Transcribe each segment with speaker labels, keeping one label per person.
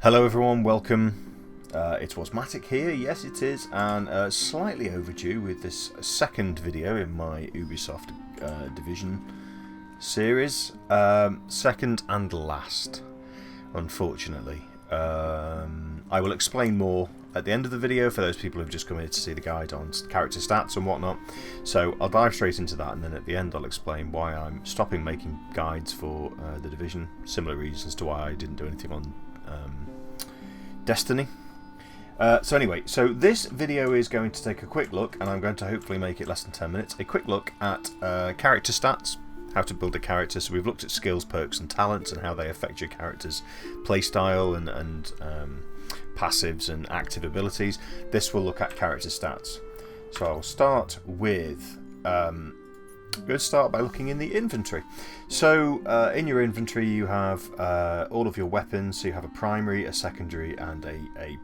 Speaker 1: Hello everyone, welcome. It's Wasmatic here, yes it is, and slightly overdue with this second video in my Ubisoft Division series. Second and last, unfortunately. I will explain more at the end of the video for those people who've just come here to see the guide on character stats and whatnot. So I'll dive straight into that, and then at the end I'll explain why I'm stopping making guides for the Division. Similar reasons to why I didn't do anything on Destiny. So anyway, so this video is going to take a quick look, and I'm going to hopefully make it less than 10 minutes, a quick look at character stats, how to build a character. So we've looked at skills, perks and talents and how they affect your character's playstyle and passives and active abilities. This will look at character stats. So I'll start with I'm going to start by looking in the inventory. So in your inventory you have all of your weapons. So you have a primary, a secondary and a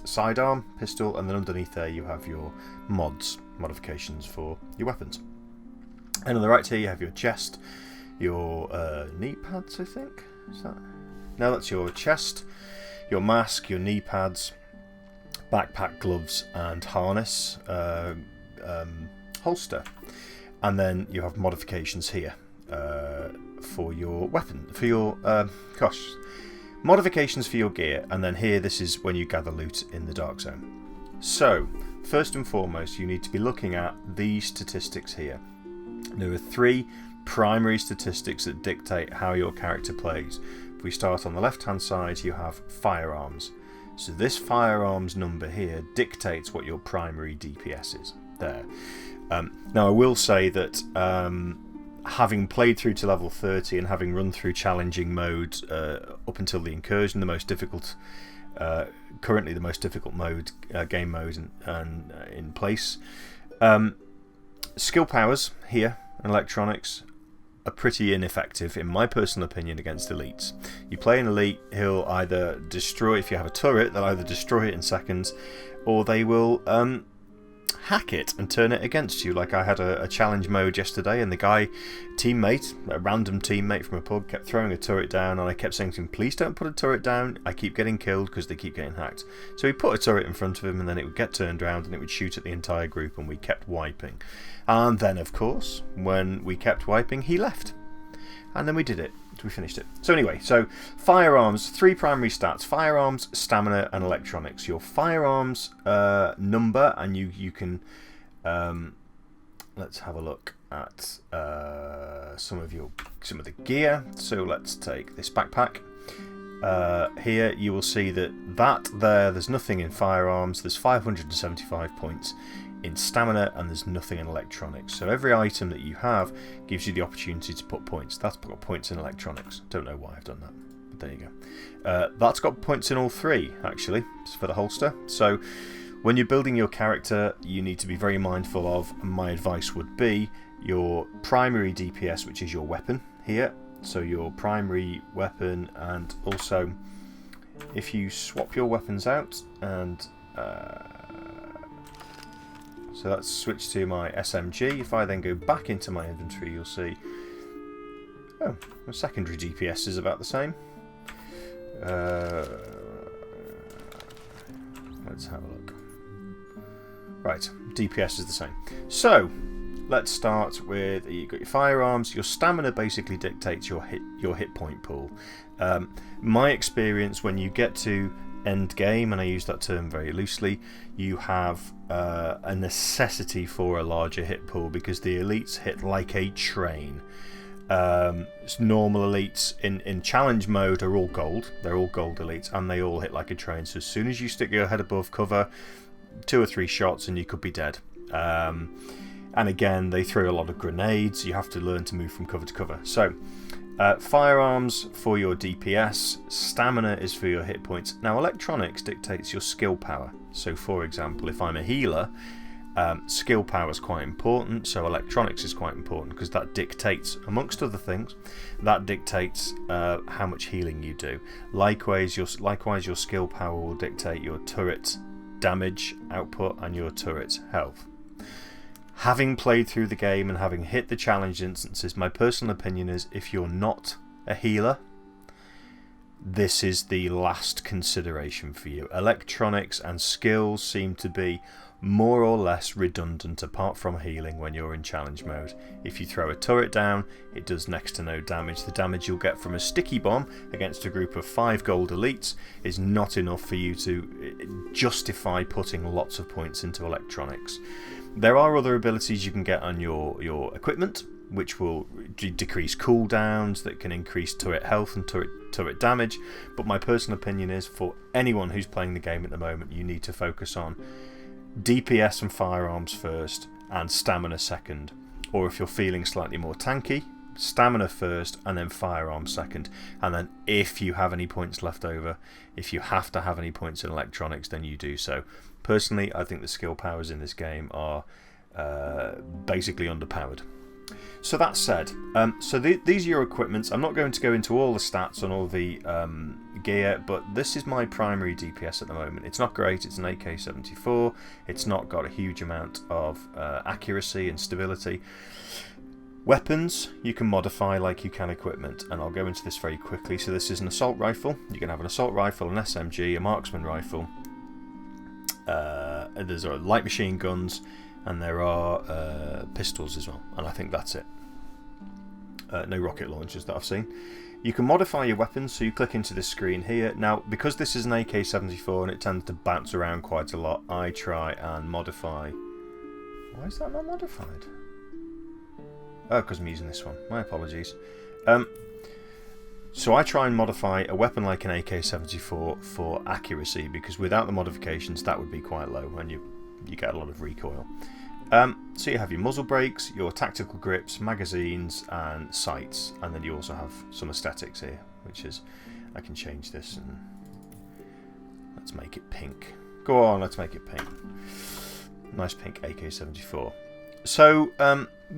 Speaker 1: sidearm pistol, and then underneath there you have your modifications for your weapons. And on the right here you have your chest, your knee pads, I think. Is that? No, that's your chest, your mask, your knee pads, backpack, gloves and harness, holster. And then you have modifications here for your weapon, for your modifications for your gear, and then here this is when you gather loot in the dark zone. So first and foremost you need to be looking at these statistics here. There are three primary statistics that dictate how your character plays. If we start on the left hand side, you have firearms. So this firearms number here dictates what your primary DPS is there. Now I will say that having played through to level 30 and having run through challenging mode up until the Incursion, the most difficult, currently the most difficult mode, game mode and in place, skill powers here and electronics are pretty ineffective in my personal opinion against elites. You play an elite, he'll either destroy, if you have a turret, they'll either destroy it in seconds, or they will hack it and turn it against you. Like I had a challenge mode yesterday, and the guy, a random teammate from a pub, kept throwing a turret down, and I kept saying to him, please don't put a turret down, I keep getting killed because they keep getting hacked. So he put a turret in front of him, and then it would get turned around and it would shoot at the entire group, and we kept wiping. And then of course when we kept wiping he left, and then we did it. We finished it. So anyway, so firearms, three primary stats: firearms, stamina and electronics. Your firearms number, and you can let's have a look at some of the gear. So let's take this backpack. Here you will see that there's nothing in firearms. There's 575 points in stamina, and there's nothing in electronics. So every item that you have gives you the opportunity to put points. That's got points in electronics. Don't know why I've done that, but there you go. That's got points in all three actually for the holster. So when you're building your character you need to be very mindful of, and my advice would be, your primary DPS, which is your weapon here. So your primary weapon, and also if you swap your weapons out, and so let's switch to my SMG. If I then go back into my inventory, you'll see, oh, my secondary DPS is about the same. Let's have a look. Right, DPS is the same. So let's start with, you've got your firearms. Your stamina basically dictates your hit point pool. My experience, when you get to end game, and I use that term very loosely, you have a necessity for a larger hit pool, because the elites hit like a train. Normal elites in challenge mode are all gold. They're all gold elites, and they all hit like a train. So as soon as you stick your head above cover, 2 or 3 shots and you could be dead. And again, they throw a lot of grenades. You have to learn to move from cover to cover. So firearms for your DPS, stamina is for your hit points. Now electronics dictates your skill power. So for example, if I'm a healer, skill power is quite important, so electronics is quite important, because that dictates, amongst other things, that dictates how much healing you do. Likewise your skill power will dictate your turret's damage output and your turret's health. Having played through the game and having hit the challenge instances, my personal opinion is, if you're not a healer, this is the last consideration for you. Electronics and skills seem to be more or less redundant apart from healing when you're in challenge mode. If you throw a turret down, it does next to no damage. The damage you'll get from a sticky bomb against a group of 5 gold elites is not enough for you to justify putting lots of points into electronics. There are other abilities you can get on your equipment, which will decrease cooldowns, that can increase turret health and turret damage, but my personal opinion is, for anyone who's playing the game at the moment, you need to focus on DPS and firearms first and stamina second, or if you're feeling slightly more tanky, stamina first and then firearms second, and then if you have any points left over, if you have to have any points in electronics, then you do so. Personally, I think the skill powers in this game are basically underpowered. So that said, these are your equipments. I'm not going to go into all the stats on all the gear, but this is my primary DPS at the moment. It's not great, it's an AK-74, it's not got a huge amount of accuracy and stability. Weapons you can modify like you can equipment, and I'll go into this very quickly. So this is an assault rifle. You can have an assault rifle, an SMG, a marksman rifle. There's light machine guns, and there are pistols as well, and I think that's it. No rocket launchers that I've seen. You can modify your weapons, so you click into this screen here. Now, because this is an AK-74 and it tends to bounce around quite a lot, I try and modify... Why is that not modified? Oh, because I'm using this one. My apologies. So I try and modify a weapon like an AK-74 for accuracy, because without the modifications that would be quite low and you get a lot of recoil. So you have your muzzle brakes, your tactical grips, magazines and sights, and then you also have some aesthetics here, which is, I can change this and let's make it pink. Go on, let's make it pink. Nice pink AK-74. So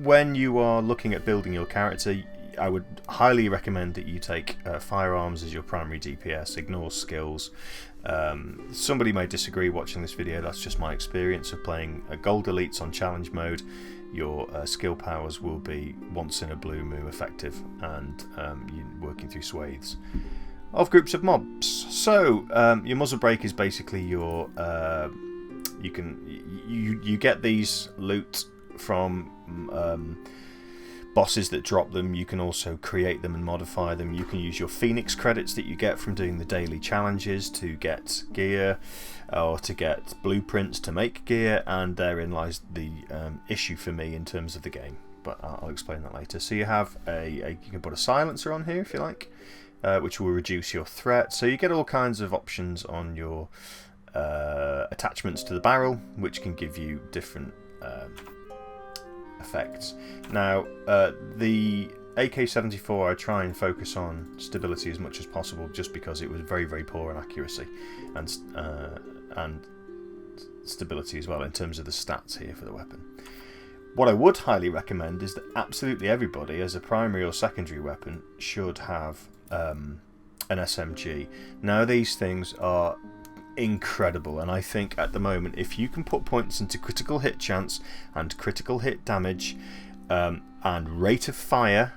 Speaker 1: when you are looking at building your character, I would highly recommend that you take firearms as your primary DPS, ignore skills. Somebody may disagree watching this video, that's just my experience of playing gold elites on challenge mode. Your skill powers will be once in a blue moon effective, and you're working through swathes of groups of mobs. So your muzzle brake is basically your you get these loot from bosses that drop them. You can also create them and modify them. You can use your Phoenix credits that you get from doing the daily challenges to get gear or to get blueprints to make gear, and therein lies the issue for me in terms of the game, but I'll explain that later. So you have you can put a silencer on here if you like, which will reduce your threat. So you get all kinds of options on your attachments to the barrel, which can give you different effects. Now the AK-74, I try and focus on stability as much as possible, just because it was very, very poor in accuracy and stability as well in terms of the stats here for the weapon. What I would highly recommend is that absolutely everybody, as a primary or secondary weapon, should have an SMG. Now these things are incredible, and I think at the moment, if you can put points into critical hit chance and critical hit damage and rate of fire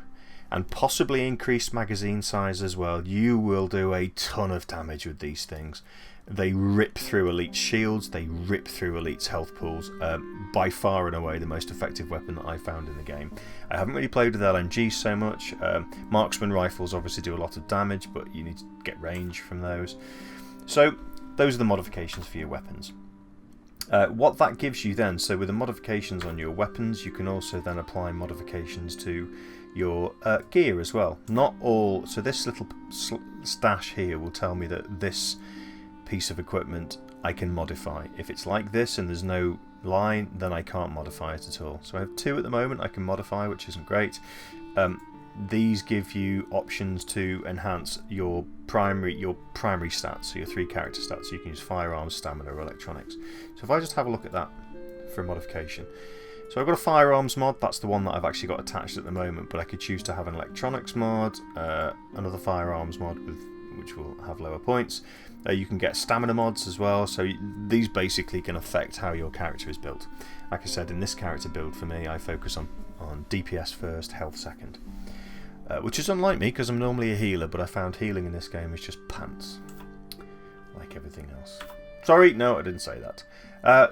Speaker 1: and possibly increased magazine size as well, you will do a ton of damage with these things. They rip through elite shields, they rip through elite's health pools. By far and away the most effective weapon that I found in the game. I haven't really played with LMGs so much. Marksman rifles obviously do a lot of damage, but you need to get range from those. So those are the modifications for your weapons. What that gives you then, so with the modifications on your weapons, you can also then apply modifications to your gear as well. Not all, so this little stash here will tell me that this piece of equipment I can modify. If it's like this and there's no line, then I can't modify it at all. So I have 2 at the moment I can modify, which isn't great. These give you options to enhance your primary stats, so your 3 character stats. So you can use firearms, stamina, or electronics. So if I just have a look at that for a modification. So I've got a firearms mod, that's the one that I've actually got attached at the moment, but I could choose to have an electronics mod, another firearms mod which will have lower points. You can get stamina mods as well, so these basically can affect how your character is built. Like I said, in this character build for me, I focus on DPS first, health second. which is unlike me because I'm normally a healer, but I found healing in this game is just pants, like everything else. Sorry, no, I didn't say that.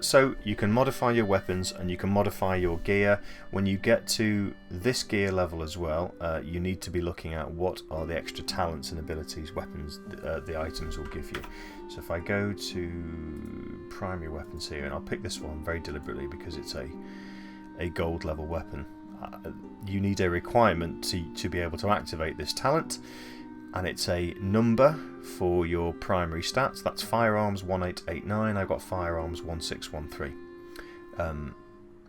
Speaker 1: So you can modify your weapons and you can modify your gear. When you get to this gear level as well, you need to be looking at what are the extra talents and abilities weapons the items will give you. So if I go to primary weapons here, and I'll pick this one very deliberately because it's a gold level weapon, you need a requirement to be able to activate this talent, and it's a number for your primary stats. That's Firearms 1889. I've got Firearms 1613.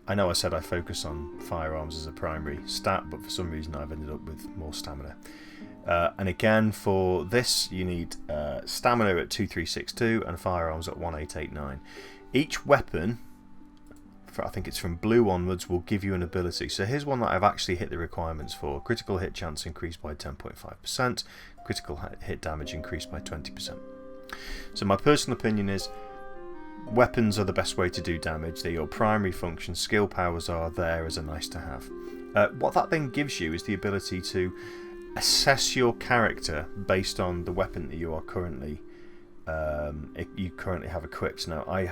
Speaker 1: I know I said I focus on Firearms as a primary stat, but for some reason I've ended up with more stamina. And again, for this you need stamina at 2362 and Firearms at 1889. Each weapon, I think it's from blue onwards, will give you an ability. So here's one that I've actually hit the requirements for. Critical hit chance increased by 10.5%. Critical hit damage increased by 20%. So my personal opinion is weapons are the best way to do damage. They're your primary function. Skill powers are there as a nice to have. What that then gives you is the ability to assess your character based on the weapon that you are currently have equipped. Now I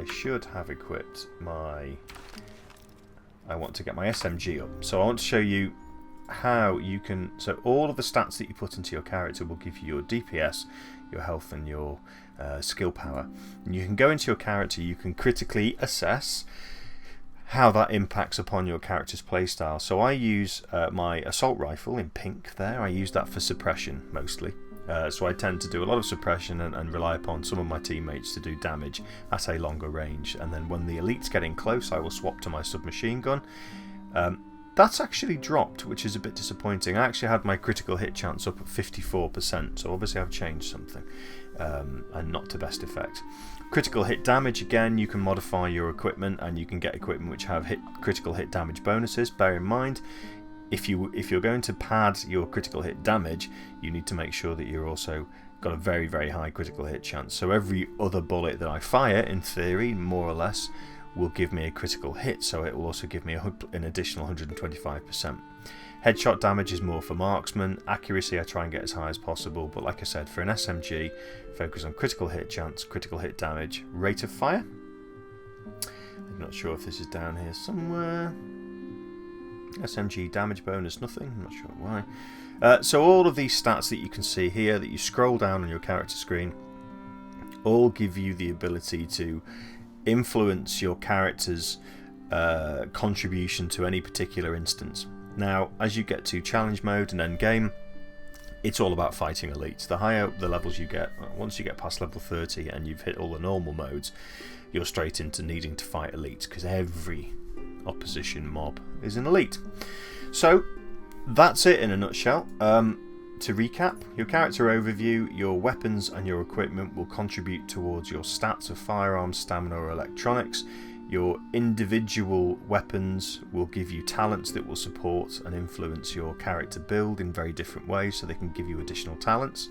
Speaker 1: should have equipped I want to get my SMG up, so I want to show you how you can. So all of the stats that you put into your character will give you your DPS, your health, and your skill power. And you can go into your character, you can critically assess how that impacts upon your character's playstyle. So I use my assault rifle in pink there. I use that for suppression mostly. So I tend to do a lot of suppression and rely upon some of my teammates to do damage at a longer range. And then when the elite's getting close, I will swap to my submachine gun. That's actually dropped, which is a bit disappointing. I actually had my critical hit chance up at 54%, so obviously I've changed something, and not to best effect. Critical hit damage, again, you can modify your equipment, and you can get equipment which have critical hit damage bonuses. Bear in mind, if you're going to pad your critical hit damage, you need to make sure that you're also got a very, very high critical hit chance. So every other bullet that I fire, in theory, more or less, will give me a critical hit, so it will also give me an additional 125%. Headshot damage is more for marksman. Accuracy I try and get as high as possible, but like I said, for an SMG, focus on critical hit chance, critical hit damage, rate of fire. I'm not sure if this is down here somewhere. SMG damage bonus, nothing, I'm not sure why. So all of these stats that you can see here, that you scroll down on your character screen, all give you the ability to influence your character's contribution to any particular instance. Now, as you get to challenge mode and end game, it's all about fighting elites. The higher the levels you get, once you get past level 30 and you've hit all the normal modes, you're straight into needing to fight elites, because every opposition mob is an elite. So that's it in a nutshell. To recap, your character overview, your weapons and your equipment will contribute towards your stats of firearms, stamina or electronics. Your individual weapons will give you talents that will support and influence your character build in very different ways, so they can give you additional talents.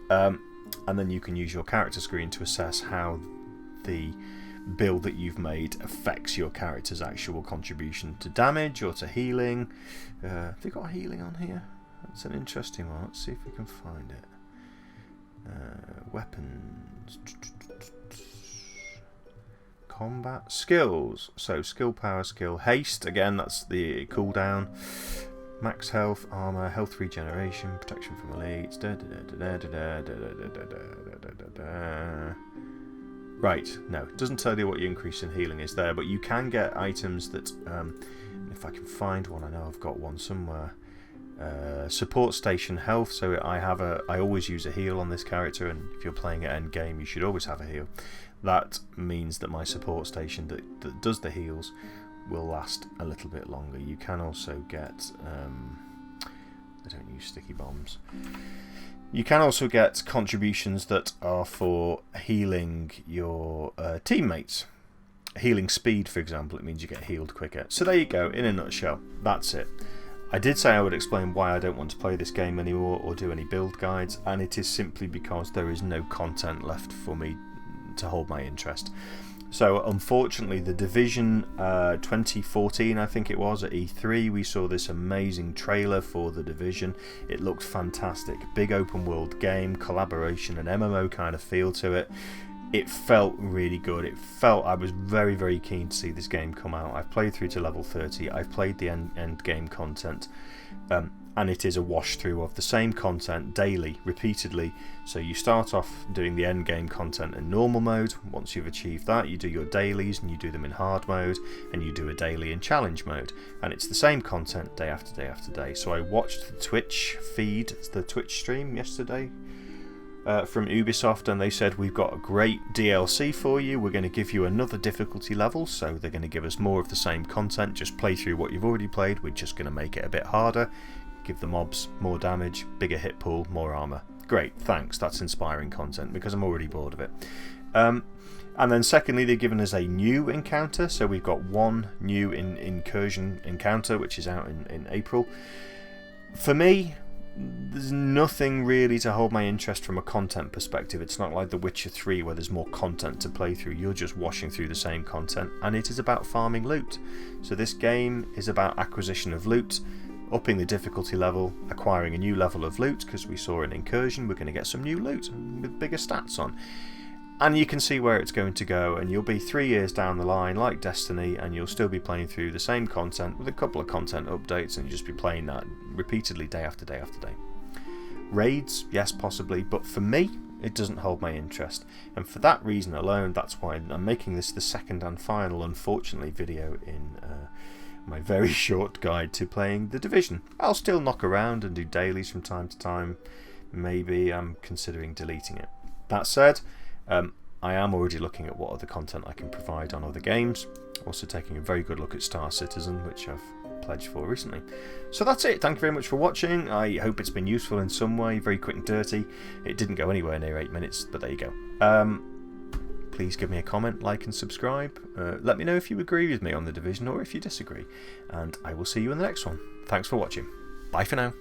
Speaker 1: And then you can use your character screen to assess how the build that you've made affects your character's actual contribution to damage or to healing. Have they got healing on here? That's an interesting one. Let's see if we can find it. Weapons. Combat. Skills. So skill, power, skill. Haste. Again, that's the cooldown. Max health, armor, health regeneration, protection from elites. Right. No, it doesn't tell you what your increase in healing is there, but you can get items that, if I can find one, I know I've got one somewhere. Support station health, so I always use a heal on this character, and if you're playing at end game you should always have a heal. That means that my support station that does the heals will last a little bit longer. You can also get I don't use sticky bombs. You can also get contributions that are for healing your teammates. Healing speed, for example, it means you get healed quicker. So there you go, in a nutshell, that's it. I did say I would explain why I don't want to play this game anymore or do any build guides, and it is simply because there is no content left for me to hold my interest. So unfortunately, the Division 2014, I think it was, at E3, we saw this amazing trailer for the Division. It looked fantastic. Big open world game, collaboration, an MMO kind of feel to it. It felt really good. I was very, very keen to see this game come out. I've played through to level 30. I've played the end game content. And it is a wash through of the same content daily, repeatedly. So you start off doing the end game content in normal mode. Once you've achieved that, you do your dailies and you do them in hard mode, and you do a daily in challenge mode. And it's the same content day after day after day. So I watched the Twitch feed, the Twitch stream yesterday from Ubisoft, and they said, we've got a great DLC for you. We're going to give you another difficulty level, so they're going to give us more of the same content. Just play through what you've already played. We're just going to make it a bit harder. Give the mobs more damage, bigger hit pool, more armor. Great, thanks. That's inspiring content because I'm already bored of it. And then secondly, they've given us a new encounter. So we've got one new Incursion encounter, which is out in April. For me, there's nothing really to hold my interest from a content perspective. It's not like The Witcher 3 where there's more content to play through. You're just washing through the same content, and it is about farming loot. So this game is about acquisition of loot, upping the difficulty level, acquiring a new level of loot, because we saw in Incursion we're going to get some new loot with bigger stats on. And you can see where it's going to go, and you'll be 3 years down the line like Destiny, and you'll still be playing through the same content with a couple of content updates, and you'll just be playing that repeatedly day after day after day. Raids, yes, possibly, but for me it doesn't hold my interest, and for that reason alone, that's why I'm making this the second and final, unfortunately, video in my very short guide to playing The Division. I'll still knock around and do dailies from time to time. Maybe I'm considering deleting it. That said, I am already looking at what other content I can provide on other games. Also taking a very good look at Star Citizen, which I've pledged for recently. So that's it. Thank you very much for watching. I hope it's been useful in some way. Very quick and dirty. It didn't go anywhere near 8 minutes, but there you go. Please give me a comment, like and subscribe. Let me know if you agree with me on The Division or if you disagree. And I will see you in the next one. Thanks for watching. Bye for now.